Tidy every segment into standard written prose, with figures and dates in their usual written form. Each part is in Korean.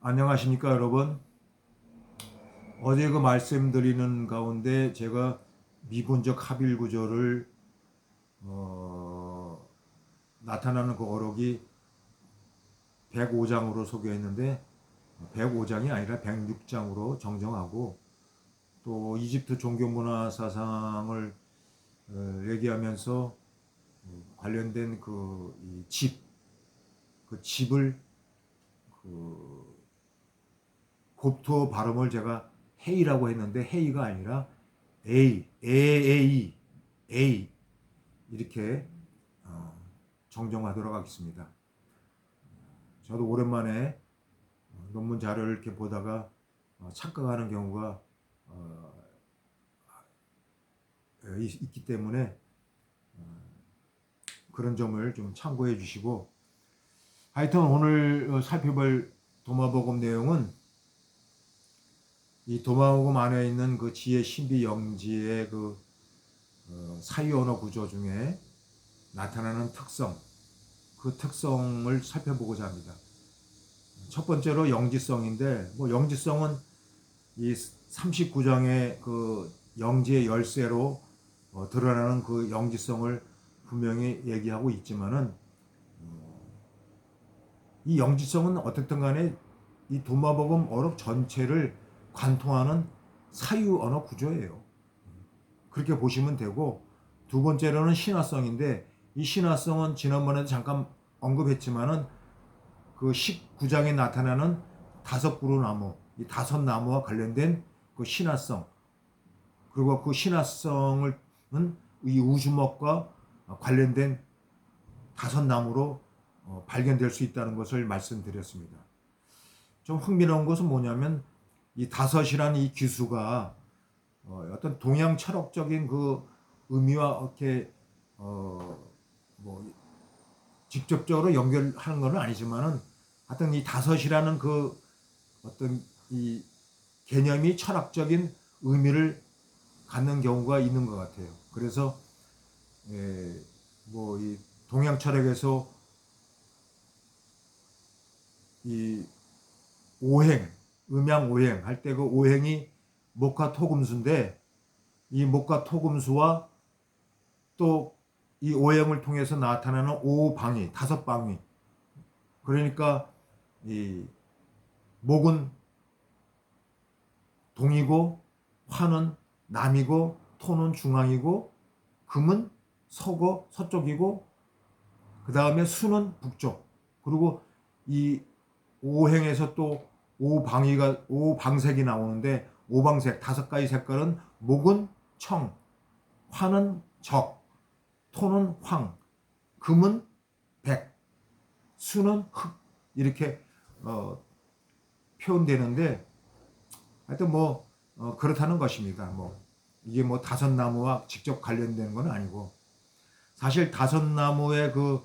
안녕하십니까 여러분. 어제 그 말씀드리는 가운데 제가 미분적 합일 구조를 나타나는 그 어록이 105장으로 소개했는데 105장이 아니라 106장으로 정정하고, 또 이집트 종교문화 사상을 얘기하면서 관련된 그 집을 그 곱토 발음을 제가 헤이라고 했는데 헤이가 아니라 A 이렇게 정정하도록 하겠습니다. 저도 오랜만에 논문 자료를 이렇게 보다가 착각하는 경우가 있기 때문에 그런 점을 좀 참고해 주시고, 하여튼 오늘 살펴볼 도마복음 내용은 이 도마복음 안에 있는 그 지혜 신비 영지의 그 사유 언어 구조 중에 나타나는 특성, 그 특성을 살펴보고자 합니다. 첫 번째로 영지성인데, 영지성은 이 39장의 그 영지의 열쇠로 드러나는 그 영지성을 분명히 얘기하고 있지만은, 이 영지성은 어떻든 간에 이 도마복음 어록 전체를 관통하는 사유 언어 구조예요. 그렇게 보시면 되고, 두 번째로는 신화성인데, 이 신화성은 지난번에도 잠깐 언급했지만은 그 19장에 나타나는 다섯 그루 나무, 이 다섯 나무와 관련된 그 신화성, 그리고 그 신화성은 이 우주목과 관련된 다섯 나무로 발견될 수 있다는 것을 말씀드렸습니다. 좀 흥미로운 것은 뭐냐면, 이 다섯이라는 이 기수가 어떤 동양 철학적인 그 의미와 이렇게 뭐 직접적으로 연결하는 건 아니지만은, 하여튼 이 다섯이라는 그 어떤 이 개념이 철학적인 의미를 갖는 경우가 있는 것 같아요. 그래서 이 동양 철학에서 이 오행, 음양 오행 할 때 그 오행이 목화 토금수인데, 이 목화 토금수와 또 이 오행을 통해서 나타나는 오방위, 다섯 방위. 그러니까 이 목은 동이고, 화는 남이고, 토는 중앙이고, 금은 서고 서쪽이고, 그 다음에 수는 북쪽. 그리고 이 오행에서 또 오방색이 나오는데, 오방색 다섯 가지 색깔은 목은 청, 화는 적, 토는 황, 금은 백, 수는 흑, 이렇게 표현되는데, 하여튼 그렇다는 것입니다. 이게 다섯 나무와 직접 관련된 건 아니고, 사실 다섯 나무의 그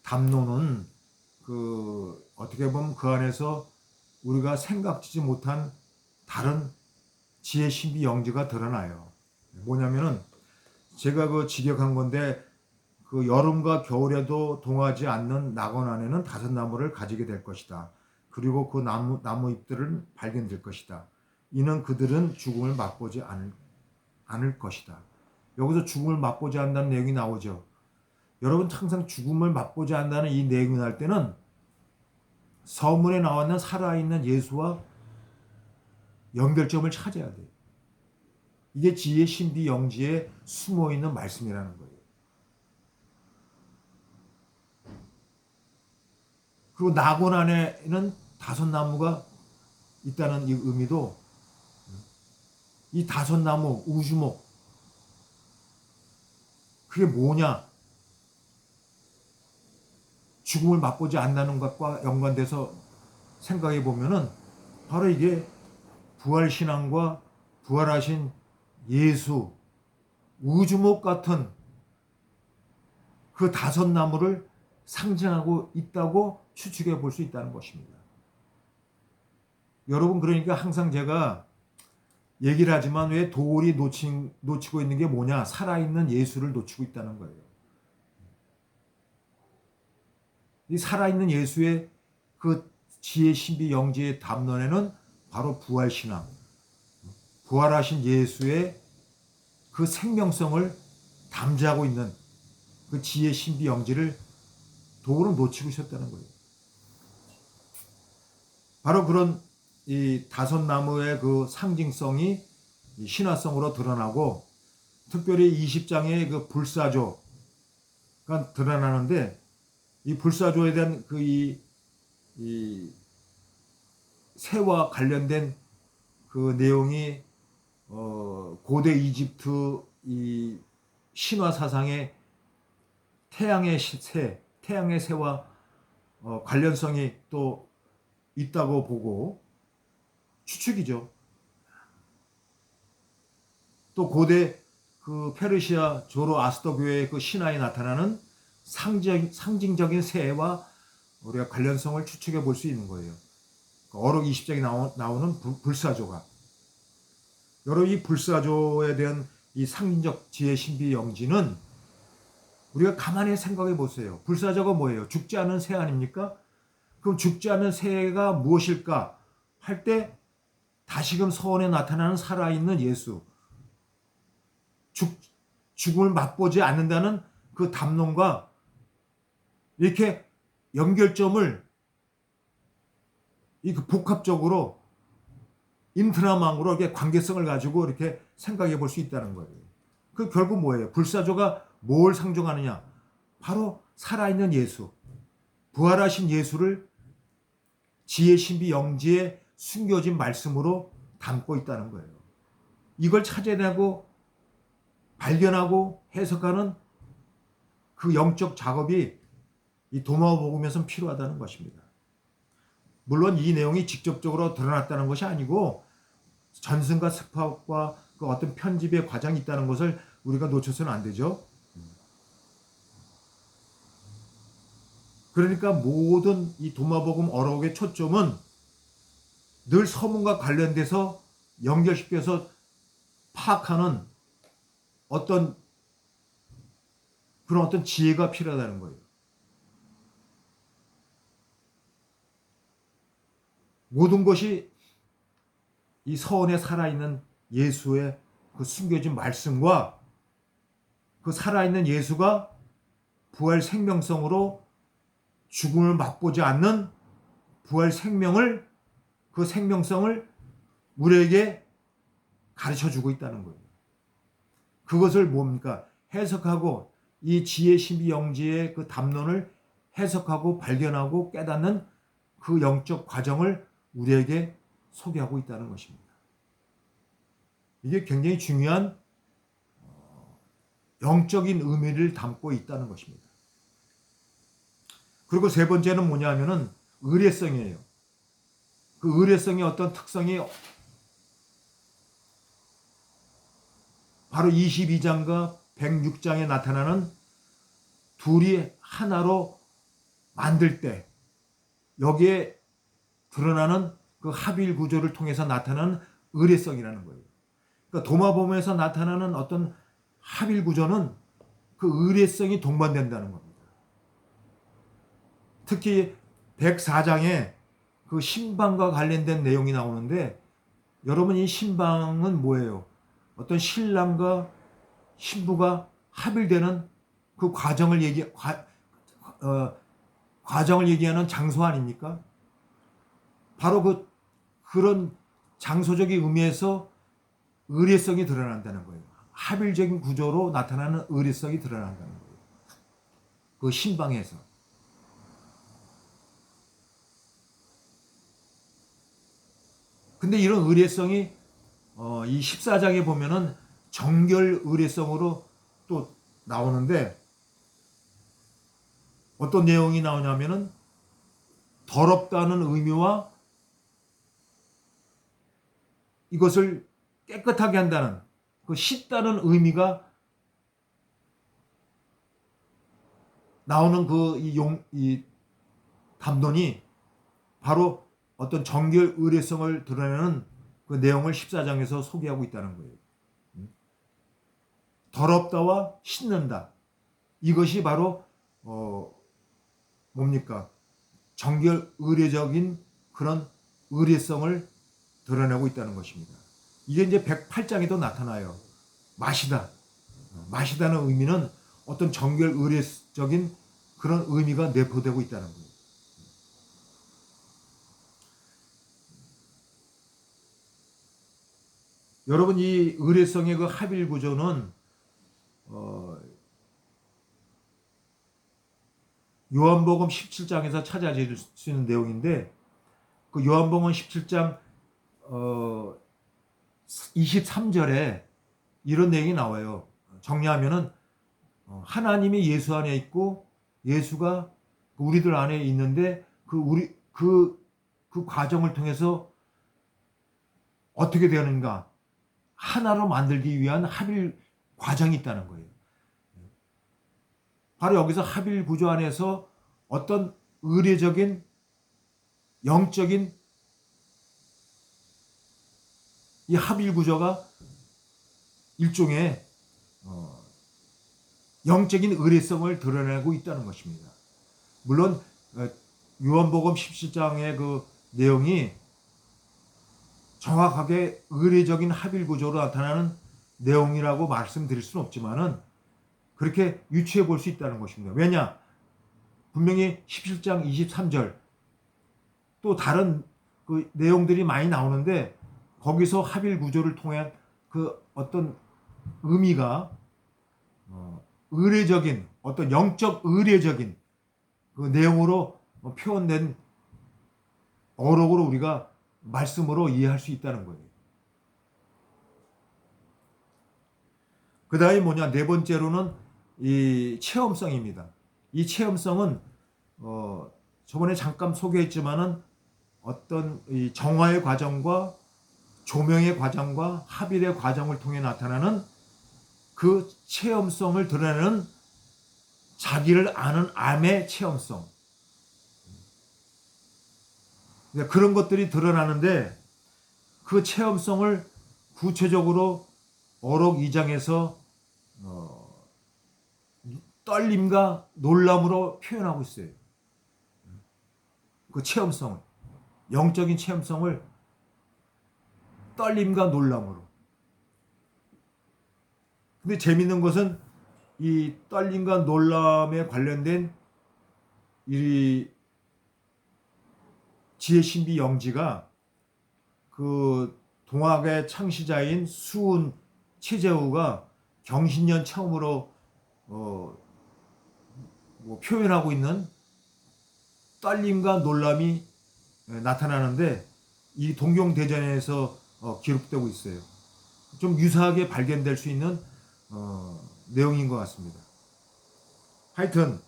담론은 어떻게 보면 그 안에서 우리가 생각지도 못한 다른 지혜 신비 영지가 드러나요. 뭐냐면은, 제가 그 직역한 건데, 그 여름과 겨울에도 동하지 않는 낙원 안에는 다섯 나무를 가지게 될 것이다. 그리고 그 나무 잎들은 발견될 것이다. 이는 그들은 죽음을 맛보지 않을 것이다. 여기서 죽음을 맛보지 않는다는 내용이 나오죠. 여러분, 항상 죽음을 맛보지 않는다는 이 내용이 나올 때는 서문에 나왔는 살아있는 예수와 연결점을 찾아야 돼요. 이게 지혜 신비 영지에 숨어있는 말씀이라는 거예요. 그리고 낙원 안에는 다섯 나무가 있다는 이 의미도, 이 다섯 나무, 우주목, 그게 뭐냐? 죽음을 맛보지 않는다는 것과 연관돼서 생각해 보면은, 바로 이게 부활신앙과 부활하신 예수, 우주목 같은 그 다섯 나무를 상징하고 있다고 추측해 볼 수 있다는 것입니다. 여러분, 그러니까 항상 제가 얘기를 하지만, 왜 돌이 놓치고 있는 게 뭐냐? 살아있는 예수를 놓치고 있다는 거예요. 이 살아있는 예수의 그 지혜 신비 영지의 담론에는 바로 부활신앙, 부활하신 예수의 그 생명성을 담지하고 있는 그 지혜 신비 영지를 도구로 놓치고 있었다는 거예요. 바로 그런 이 다섯 나무의 그 상징성이 신화성으로 드러나고, 특별히 20장의 그 불사조가 드러나는데, 이 불사조에 대한 그 이 새와 관련된 그 내용이 고대 이집트 이 신화 사상의 태양의 새와 관련성이 또 있다고 보고, 추측이죠. 또 고대 그 페르시아 조로아스터 교회의 그 신화에 나타나는 상징적인 새와 우리가 관련성을 추측해 볼 수 있는 거예요. 어록 20장에 나오는 불사조가, 여러 이 불사조에 대한 이 상징적 지혜 신비 영지는 우리가 가만히 생각해 보세요. 불사조가 뭐예요? 죽지 않은 새 아닙니까? 그럼 죽지 않은 새가 무엇일까 할 때, 다시금 서원에 나타나는 살아있는 예수, 죽음을 맛보지 않는다는 그 담론과 이렇게 연결점을 이 복합적으로 인트라망으로 이렇게 관계성을 가지고 이렇게 생각해 볼 수 있다는 거예요. 그 결국 뭐예요? 불사조가 뭘 상징하느냐? 바로 살아있는 예수, 부활하신 예수를 지혜 신비 영지에 숨겨진 말씀으로 담고 있다는 거예요. 이걸 찾아내고 발견하고 해석하는 그 영적 작업이 이 도마복음에서는 필요하다는 것입니다. 물론 이 내용이 직접적으로 드러났다는 것이 아니고, 전승과 습학과 그 어떤 편집의 과정이 있다는 것을 우리가 놓쳐서는 안 되죠. 그러니까 모든 이 도마복음 어록의 초점은 늘 서문과 관련돼서 연결시켜서 파악하는 어떤 그런 어떤 지혜가 필요하다는 거예요. 모든 것이 이 서원에 살아있는 예수의 그 숨겨진 말씀과 그 살아있는 예수가 부활 생명성으로 죽음을 맛보지 않는 부활 생명을, 그 생명성을 우리에게 가르쳐 주고 있다는 거예요. 그것을 뭡니까? 해석하고, 이 지혜 신비 영지의 그 담론을 해석하고 발견하고 깨닫는 그 영적 과정을 우리에게 소개하고 있다는 것입니다. 이게 굉장히 중요한 영적인 의미를 담고 있다는 것입니다. 그리고 세 번째는 뭐냐면은 의례성이에요. 그 의례성의 어떤 특성이 바로 22장과 106장에 나타나는 둘이 하나로 만들 때 여기에 드러나는 그 합일 구조를 통해서 나타나는 의례성이라는 거예요. 그러니까 도마복음에서 나타나는 어떤 합일 구조는 그 의례성이 동반된다는 겁니다. 특히 104장에 그 신방과 관련된 내용이 나오는데, 여러분 이 신방은 뭐예요? 어떤 신랑과 신부가 합일되는 그 과정을 과정을 얘기하는 장소 아닙니까? 바로 그런 장소적인 의미에서 의례성이 드러난다는 거예요. 합일적인 구조로 나타나는 의례성이 드러난다는 거예요. 그 신방에서. 근데 이런 의례성이 이 14장에 보면은 정결 의례성으로 또 나오는데, 어떤 내용이 나오냐면은 더럽다는 의미와 이것을 깨끗하게 한다는, 그 씻다는 의미가 나오는 이 담론이 바로 어떤 정결 의례성을 드러내는 그 내용을 14장에서 소개하고 있다는 거예요. 더럽다와 씻는다. 이것이 바로 뭡니까? 정결 의례적인 그런 의례성을 드러내고 있다는 것입니다. 이게 이제 108장에도 나타나요. 마시다. 마시다는 의미는 어떤 정결 의례적인 그런 의미가 내포되고 있다는 거예요. 여러분, 이 의례성의 그 합일 구조는 요한복음 17장에서 찾아질 수 있는 내용인데, 그 요한복음 17장 23절에 이런 내용이 나와요. 정리하면은 하나님이 예수 안에 있고 예수가 우리들 안에 있는데 그 과정을 통해서 어떻게 되는가, 하나로 만들기 위한 합일 과정이 있다는 거예요. 바로 여기서 합일 구조 안에서 어떤 의례적인 영적인 이 합일 구조가 일종의 영적인 의례성을 드러내고 있다는 것입니다. 물론 요한복음 17장의 그 내용이 정확하게 의례적인 합일 구조로 나타나는 내용이라고 말씀드릴 수는 없지만은 그렇게 유추해 볼 수 있다는 것입니다. 왜냐? 분명히 17장 23절 또 다른 그 내용들이 많이 나오는데 거기서 합일 구조를 통한 그 어떤 의미가 의례적인 어떤 영적 의례적인 그 내용으로 표현된 어록으로 우리가 말씀으로 이해할 수 있다는 거예요. 그 다음에 뭐냐, 네 번째로는 이 체험성입니다. 이 체험성은 저번에 잠깐 소개했지만은 어떤 이 정화의 과정과 조명의 과정과 합일의 과정을 통해 나타나는 그 체험성을 드러내는 자기를 아는 암의 체험성, 그런 것들이 드러나는데 그 체험성을 구체적으로 어록 2장에서 떨림과 놀람으로 표현하고 있어요. 그 체험성을, 영적인 체험성을 떨림과 놀람으로. 근데 재밌는 것은 이 떨림과 놀람에 관련된 이 지혜신비 영지가 그 동학의 창시자인 수은 최재우가 경신년 처음으로 표현하고 있는 떨림과 놀람이 나타나는데 이 동경대전에서 기록되고 있어요. 좀 유사하게 발견될 수 있는 내용인 것 같습니다. 하여튼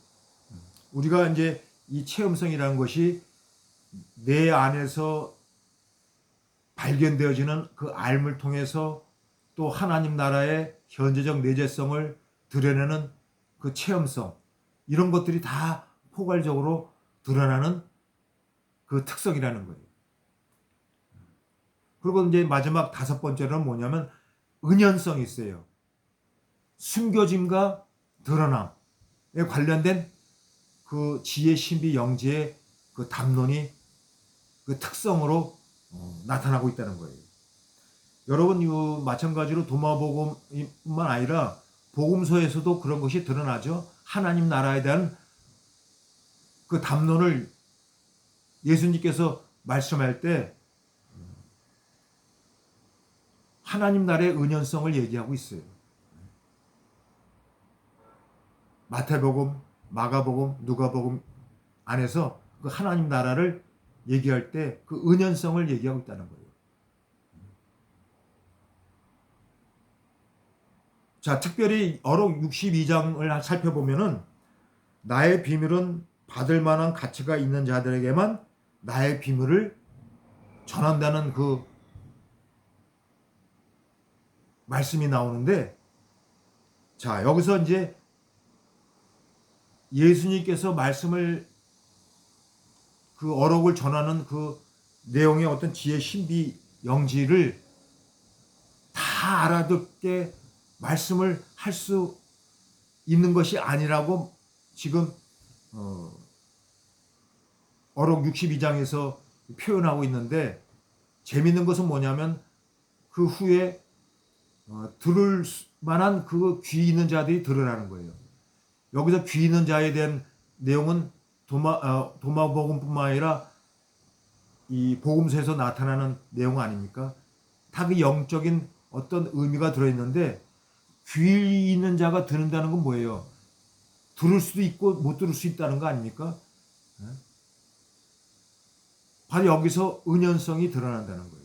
우리가 이제 이 체험성이라는 것이 내 안에서 발견되어지는 그 알을 통해서 또 하나님 나라의 현재적 내재성을 드러내는 그 체험성, 이런 것들이 다 포괄적으로 드러나는 그 특성이라는 거예요. 그리고 이제 마지막 다섯 번째는 뭐냐면 은연성이 있어요. 숨겨짐과 드러남에 관련된 그 지혜 신비 영지의 그 담론이 그 특성으로 나타나고 있다는 거예요. 여러분, 마찬가지로 도마복음뿐만 아니라 복음서에서도 그런 것이 드러나죠. 하나님 나라에 대한 그 담론을 예수님께서 말씀할 때 하나님 나라의 은연성을 얘기하고 있어요. 마태복음, 마가복음, 누가복음 안에서 그 하나님 나라를 얘기할 때 그 은연성을 얘기하고 있다는 거예요. 자, 특별히 어록 62장을 살펴보면은 나의 비밀은 받을 만한 가치가 있는 자들에게만 나의 비밀을 전한다는 그 말씀이 나오는데, 자, 여기서 이제 예수님께서 말씀을 그 어록을 전하는 그 내용의 어떤 지혜 신비 영지를 다 알아듣게 말씀을 할 수 있는 것이 아니라고 지금 어록 62장에서 표현하고 있는데 재밌는 것은 뭐냐면 그 후에 들을 만한 그 귀 있는 자들이 들으라는 거예요. 여기서 귀 있는 자에 대한 내용은 도마복음뿐만 아니라 이 복음서에서 나타나는 내용 아닙니까? 다 그 영적인 어떤 의미가 들어있는데 귀 있는 자가 듣는다는 건 뭐예요? 들을 수도 있고 못 들을 수 있다는 거 아닙니까? 바로 여기서 은연성이 드러난다는 거예요.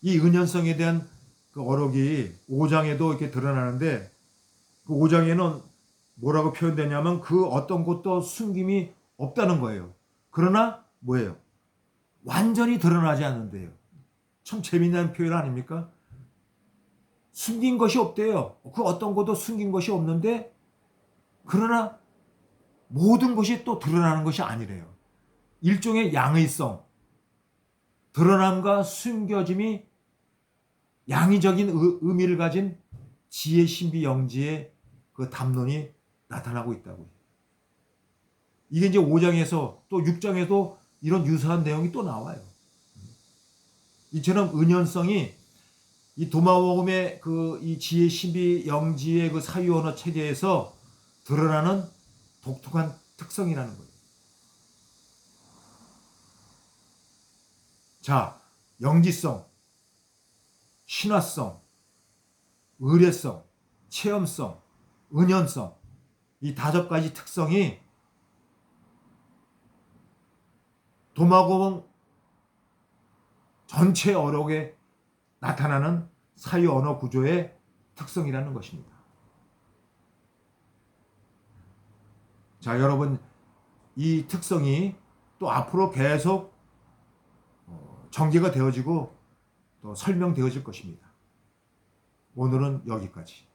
이 은연성에 대한 그 어록이 5장에도 이렇게 드러나는데 그 5장에는 뭐라고 표현되냐면 그 어떤 것도 숨김이 없다는 거예요. 그러나 뭐예요? 완전히 드러나지 않는데요. 참 재미난 표현 아닙니까? 숨긴 것이 없대요. 그 어떤 것도 숨긴 것이 없는데 그러나 모든 것이 또 드러나는 것이 아니래요. 일종의 양의성, 드러남과 숨겨짐이 양의적인 의미를 가진 지혜 신비 영지의 그 담론이 나타나고 있다고요. 이게 이제 5장에서 또 6장에도 이런 유사한 내용이 또 나와요. 이처럼 은연성이 이 도마복음의 그 이 지혜 신비 영지의 그 사유 언어 체계에서 드러나는 독특한 특성이라는 거예요. 자, 영지성, 신화성, 의례성, 체험성, 은연성, 이 5가지 특성이 도마복음 전체 어록에 나타나는 사유 언어 구조의 특성이라는 것입니다. 자, 여러분, 이 특성이 또 앞으로 계속 전개가 되어지고 또 설명되어질 것입니다. 오늘은 여기까지.